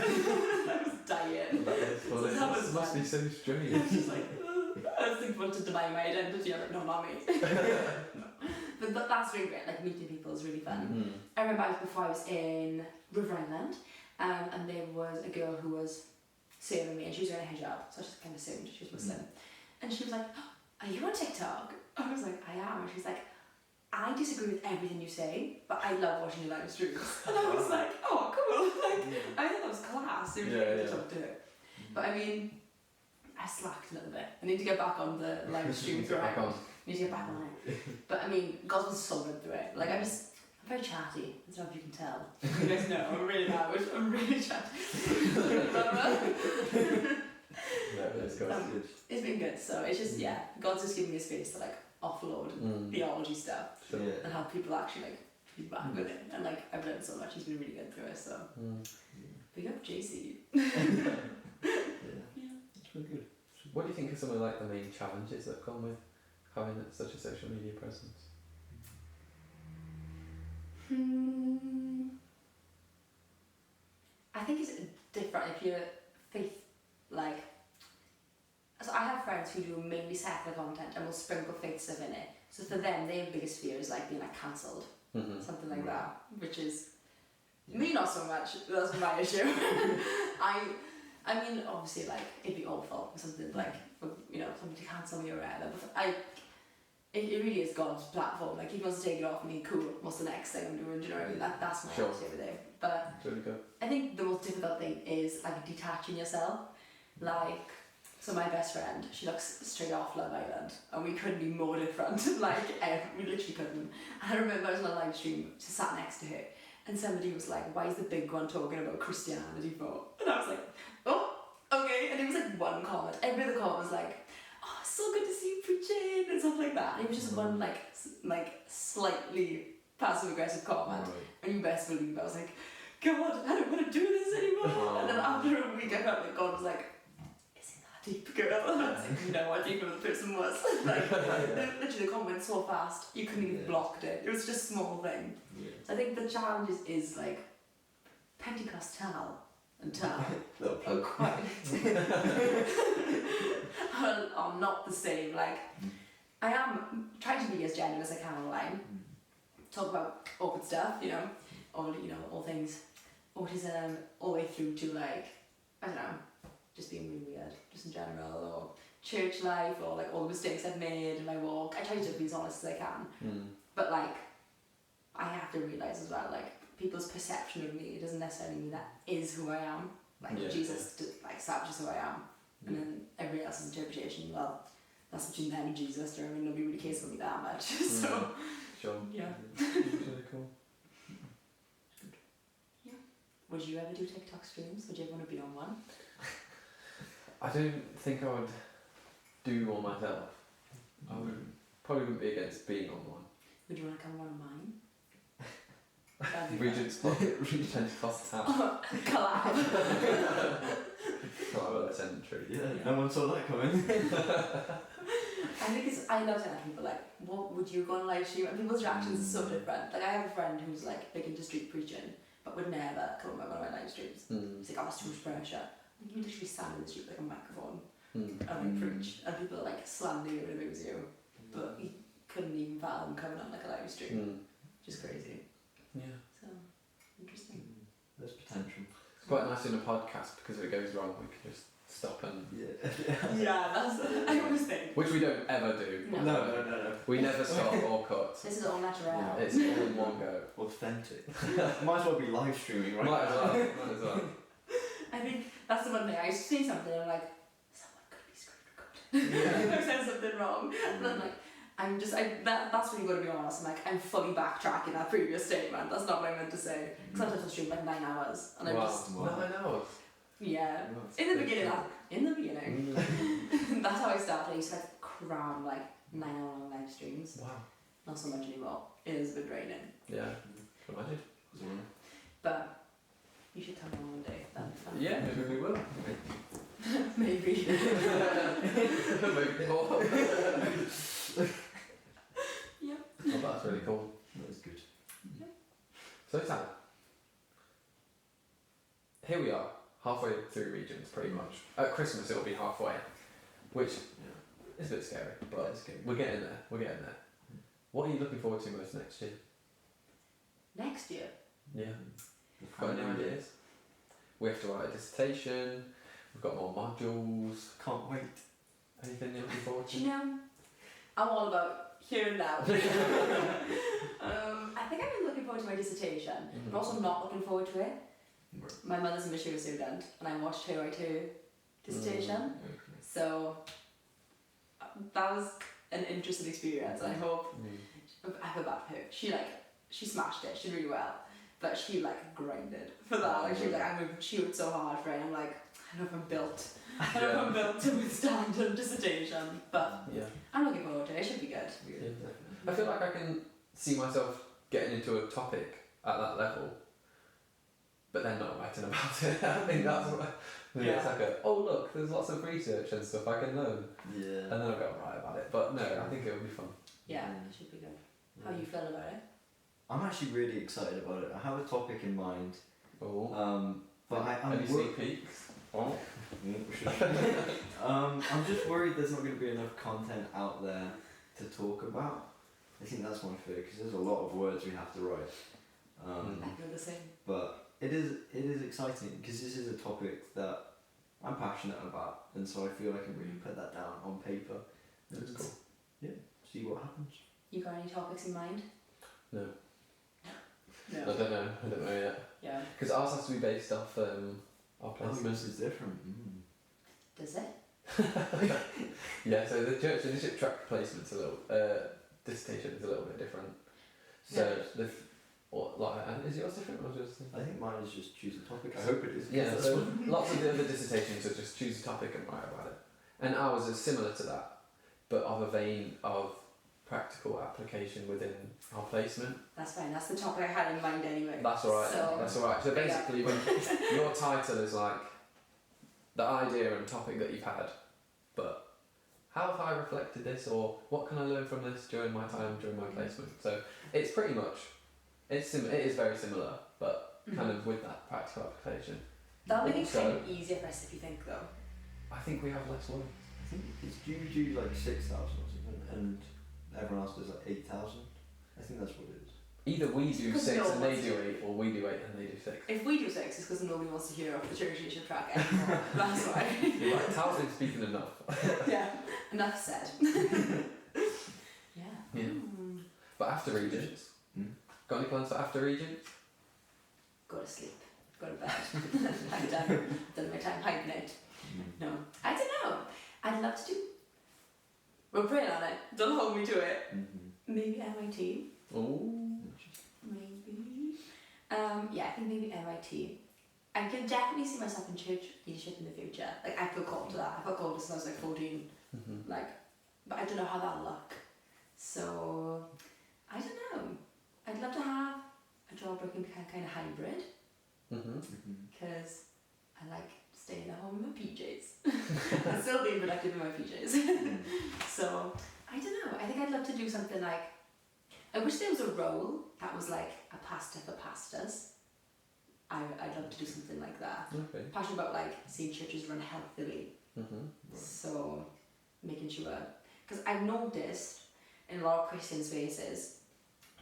was dying. This must be so strange. I was just like, I was thinking to deny my identity. I was like, "No, not me." But that's really great. Like meeting people is really fun. I remember before I was in River Island, and there was a girl who was serving me, and she was wearing a hijab, so I just kind of assumed she was Muslim. And she was like, "Are you on TikTok?" I was like, "I am." And she's like, "I disagree with everything you say, but I love watching your live streams." And I was like, "Oh, cool!" Like, I thought that was class. It was really good to talk to her. But I mean, I slacked a little bit. I need to get back on the live stream through it. I need to get back on it. But I mean, God was so good through it. Like I'm very chatty. I don't know if you can tell. You guys know I'm really loud. I'm really chatty. It's been good. So it's just God's just giving me a space to like offload theology stuff and have people actually like feedback with it. And like I've learned so much. He's been really good through it. So big up JC. It's really good. What do you think are some of like the main challenges that come with having such a social media presence? I think it's different if you're faith like. So I have friends who do mainly secular content and will sprinkle faith stuff in it. So for them, their biggest fear is like being like cancelled, something like that, which is me not so much. That's my issue. I mean, obviously, like it'd be awful for something like somebody to cancel me or whatever. But it really is God's platform. Like he wants to take it off me, cool. What's the next thing I'm doing? Do you know what I mean? That's my attitude with it. But It's really good. I think the most difficult thing is like detaching yourself. Like So my best friend, she looks straight off Love Island, and we couldn't be more different. Like, we literally couldn't. And I remember I was on a live stream, just sat next to her, and somebody was like, "Why is the big one talking about Christianity for?" And I was like, "Oh, okay." And it was like one comment. Every other comment was like, "Oh, it's so good to see you preaching," and stuff like that. And it was just one like slightly passive aggressive comment. Right. And you best believe I was like, "God, I don't want to do this anymore." And then after a week, I felt like God was like, deep girl. And I was like, no, I didn't know the person was. Like, literally the comment went so fast, you couldn't even blocked it. It was just a small thing. Yeah. So I think the challenge is like Pentecostal and tal Little are plug. quite are not the same. Like, I am trying to be as genuine as I can online. Talk about awkward stuff, you know, all things autism, all the way through to like, I don't know, just being really weird, just in general, or church life, or like all the mistakes I've made in my walk. I try to be as honest as I can, but like, I have to realise as well, like, people's perception of me doesn't necessarily mean that is who I am. Like, Jesus like establishes who I am, and then everybody else's interpretation, well, that's between them and Jesus. I mean, nobody really cares for me that much. So, Sure. yeah. It's really cool. Would you ever do TikTok streams? Would you ever want to be on one? I don't think I would do one myself. I probably wouldn't be against being on one. Would you want to come on one of mine? That'd be Regents Pentecostal. collab. Collab at the Century. Yeah, no one saw that coming. I think I love telling people, like, what would you go on live stream? And people's reactions are so different. Like, I have a friend who's like big into street preaching, but would never come on one of my live streams. He's like, "Oh, that's too much pressure." And you literally stand in the street with like a microphone and like preach, and people are like slamming you if it was you, but you couldn't even fathom coming on like a live stream. Just crazy. Yeah. So interesting. There's potential. It's quite nice in a podcast because if it goes wrong, we can just stop and. Yeah, that's. I always think. Which we don't ever do. No. We never stop or cut. This is all natural. It's all in one go. Authentic. Might as well be live streaming, right? Might as well. I think that's the one thing. I see something and I'm like, someone could be screen recorded. Yeah. I've said something wrong. And I'm like, that's when you've got to be honest. I'm like, I'm fully backtracking that previous statement. That's not what I meant to say. Because sometimes I'll stream like 9 hours. And I'm just, 9 hours? yeah. In the beginning. That's how I started. I used to like cram like 9 hour long live streams. Wow. Not so much anymore. It is a bit draining. Yeah. Can imagine. But you should come on one day. That'd be fun. Yeah, maybe we will. Maybe. Maybe more. Yeah. Oh, that's really cool. That is good. So Sam, here we are, halfway through Regents pretty much. At Christmas it'll be halfway, which is a bit scary, but it's scary. we're getting there. What are you looking forward to most next year? Next year? Yeah. Got any ideas? We have to write a dissertation, we've got more modules. Can't wait. Anything you're looking forward Do to? you know, I'm all about here and now. I think I've been looking forward to my dissertation, but also not looking forward to it. My mother's a mature student, and I watched her write her dissertation, so that was an interesting experience, and I hope I feel bad for her. She smashed it, she did really well, but she like grinded for that. Like she worked so hard for it, and I'm like, I don't know if I'm built to withstand a dissertation, but I'm looking forward to it. It should be good. I feel like I can see myself getting into a topic at that level, but then not writing about it. I think that's what. It's like oh look, there's lots of research and stuff I can learn. Yeah. And then I'll go write about it. But no, I think it'll be fun. Yeah, it should be good. How you feel about it? I'm actually really excited about it. I have a topic in mind. Oh. But I'm Any sneak peeks? Oh. I'm just worried there's not going to be enough content out there to talk about. I think that's my fear because there's a lot of words we have to write. I feel the same. But it is exciting because this is a topic that I'm passionate about, and so I feel I can really put that down on paper. That's cool. Yeah, see what happens. You got any topics in mind? No. No. I don't know yet. Yeah. Because ours has to be based off our Oh, placement. yours is different. Does it? Yeah, so the church leadership track placement's a little dissertation is a little bit different. So the or like is yours different or just? I think mine is just choose a topic. I hope it is. 'cause Yeah, that's so what- lots of the other dissertations are just choose a topic and write about it. And ours is similar to that, but of a vein of practical application within our placement. That's fine. That's the topic I had in mind anyway. That's alright. So, That's alright. So basically, when your title is like the idea and topic that you've had, but how have I reflected this, or what can I learn from this during my time during my placement? So it's pretty much it is very similar, but kind of with that practical application. that'll make it Also- kind of easier for us if you think though. I think we have less work. I think it's do like 6,000 or something, and everyone else does like 8,000. I think that's what it is. Either we do Because 6 no and they one's- do 8, or we do 8 and they do 6. If we do 6, it's because nobody wants to hear off the church leadership track anymore. That's why. You're right, Tal's been speaking enough. Yeah. Enough said. Yeah. Yeah. Mm. But after Regents, got any plans for after Regents? Go to sleep. Go to bed. I'm done my time hibernate. No. I don't know. I'd love to do. We're praying on it. Don't hold me to it. Maybe MIT. Oh. Maybe. Yeah, I think maybe MIT. I can definitely see myself in church leadership in the future. Like, I feel called to that. I felt called since I was like 14. Like, but I don't know how that'll look. So, I don't know. I'd love to have a job where I can be kind of hybrid. Because I like staying at home in my PJs. I'm still being productive in my PJs. So, I don't know. I think I'd love to do something like, I wish there was a role that was like a pastor for pastors. I'd love to do something like that. Okay. Passionate about like seeing churches run healthily. So, making sure. Because I've noticed in a lot of Christian spaces,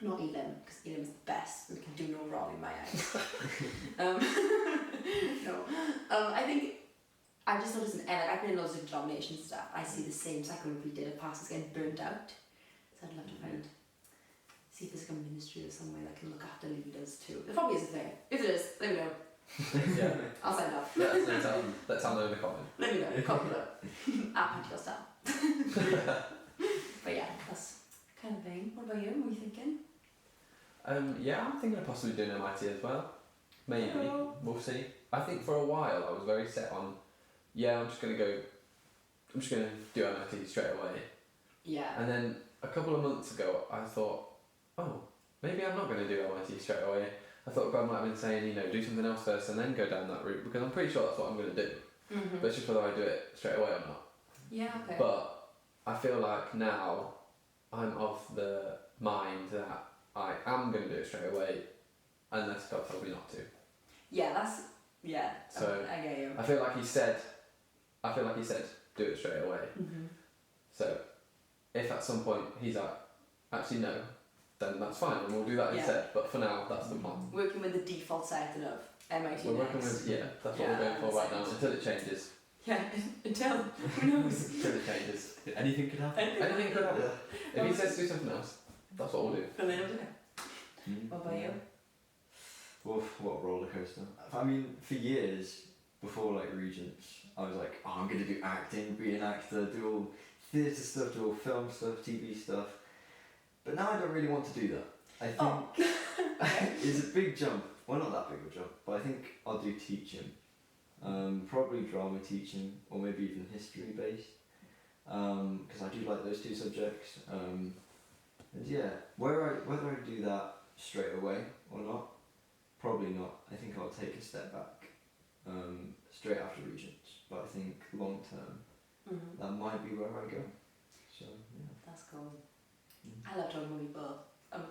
not Elim, because Elim is the best and can do no wrong in my eyes. No. I think I've just noticed I've been in loads of denominations and stuff. I see the same cycle repeated of pastors getting burnt out. So I'd love to see if there's like a ministry or somewhere that can look after leaders too. There probably isn't there. If there is, let me know. Yeah. I'll sign up. Let's know in the comment. Let me know. Comment below. At Pentecostal. But yeah, that's kind of thing. What about you? What are you thinking? Yeah, I'm thinking of possibly doing MIT as well. Maybe. Oh. We'll see. I think for a while I was very set on, I'm just going to do MIT straight away. Yeah. And then a couple of months ago I thought, oh, maybe I'm not going to do MIT straight away. I thought God might have been saying, do something else first and then go down that route, because I'm pretty sure that's what I'm going to do. But it's just whether I do it straight away or not. Yeah, okay. But I feel like now I'm of the mind that I am going to do it straight away unless God tells me not to. Yeah, So I get you. I feel like he said, do it straight away. So if at some point he's like, actually no, then that's fine and we'll do that instead. But for now, that's the plan. Working with the default setting of MIT We're working next. with, that's what we're going for right now until it changes. Yeah, until, who knows? Until it changes. Anything could happen. Anything could happen. If he says do something else, that's what we'll do. But then it'll do it. What about you? Oof, what a roller coaster. I mean, for years before like Regents, I was like, I'm gonna do acting, be an actor, do all theatre stuff, do all film stuff, TV stuff. But now I don't really want to do that. I think it's a big jump. Well, not that big of a jump, but I think I'll do teaching. Probably drama teaching, or maybe even history based. Because I do like those two subjects. And yeah, whether I do that straight away or not, probably not. I think I'll take a step back straight after Regents. But I think long term, that might be where I go. So yeah. That's cool. I love talking with people.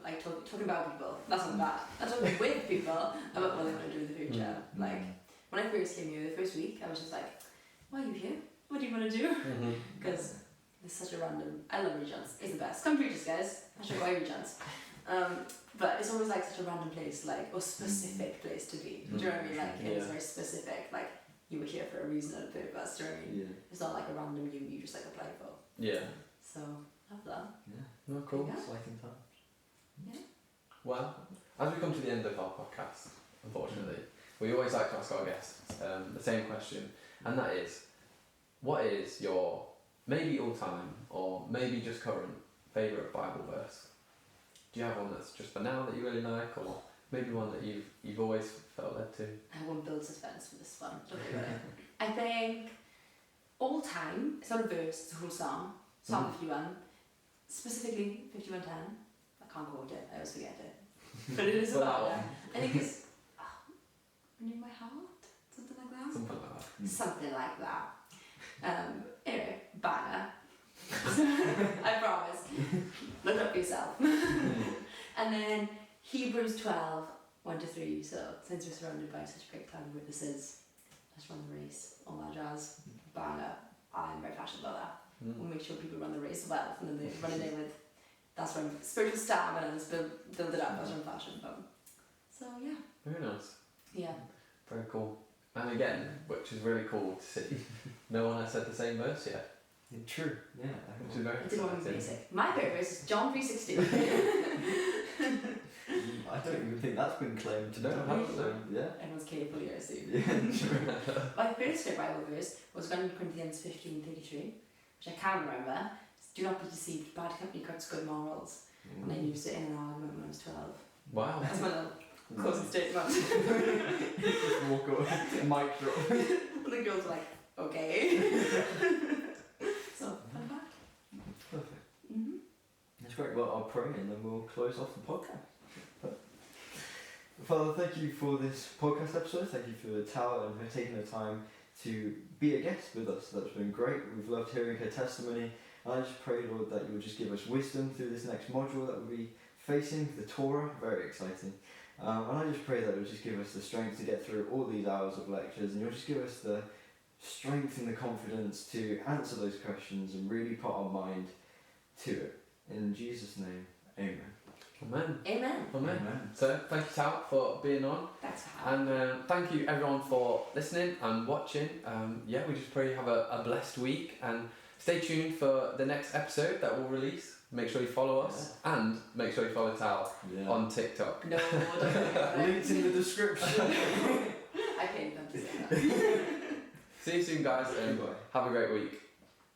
Like talking about people. That's not bad. I'm talking with people about what they want to do in the future. Like when I first came here the first week, I was just like, why are you here? What do you want to do? Because it's such a random. I love Regents. It's the best. Come to Regents, guys. #why Regents. But it's always like such a random place, like, or specific place to be. Do you know what I mean? Like it's very specific. Like you were here for a reason and a purpose. Do you know what I mean? It's not like a random you just like apply for. Yeah. So love that. Yeah. Oh, cool. Yeah. Exciting times. Yeah. Well, as we come to the end of our podcast, unfortunately, we always like to ask our guests the same question, and that is, what is your maybe all time or maybe just current favourite Bible verse? Do you have one that's just for now that you really like, or maybe one that you've always felt led to? I won't build suspense for this one. Don't worry about it. I think all time, it's not a verse, it's a whole song. Psalm 51, specifically 51:10. I can't quote it, I always forget it. But it is Well, about that that. one. I think it's Renew My Heart? Something like that? Something like that. Something like that. Anyway, banger. I promise. Look up yourself. And then Hebrews 12, 1-3. So since we're surrounded by such great cloud of witnesses, let's run the race, all that jazz. Banger. I'm very passionate about that. We'll make sure people run the race well, and then they run it in with that's when spiritual stamina and just build it up. That's what I'm passionate about. So yeah. Very nice. Yeah. Very cool. And again, which is really cool to see, no one has said the same verse yet. True. Yeah. Which is very I didn't want to be exciting. basic. My favourite verse is John 3:16. I don't even think that's been claimed to No, know. haven't So, yeah. Everyone's careful here, I assume. Yeah. True. My first favorite Bible verse was 1 Corinthians 15:33, which I can remember. Do not be deceived, bad company corrupts good morals. And I used it in an argument when I was 12. Wow. That's my little closing statement. Just walk away. Mic drop. And the girls were like, okay. So, fun fact. Perfect. Mm-hmm. That's great. Well, I'll pray and then we'll close off the podcast. Father, thank you for this podcast episode. Thank you for Tao and her taking the time to be a guest with us. That's been great. We've loved hearing her testimony. And I just pray, Lord, that you will just give us wisdom through this next module that we'll be facing, the Torah. Very exciting. And I just pray that it will just give us the strength to get through all these hours of lectures, and you'll just give us the strength and the confidence to answer those questions and really put our mind to it. In Jesus' name, amen. Amen. Amen. Amen. So thank you, Tal, for being on. Thanks for having me. And thank you everyone for listening and watching. Yeah, we just pray you have a blessed week, and stay tuned for the next episode that we'll release. Make sure you follow us and make sure you follow Tal on TikTok. No, don't worry about it. Links in the description. I paid them to say that. See you soon, guys, and Goodbye. have a great week.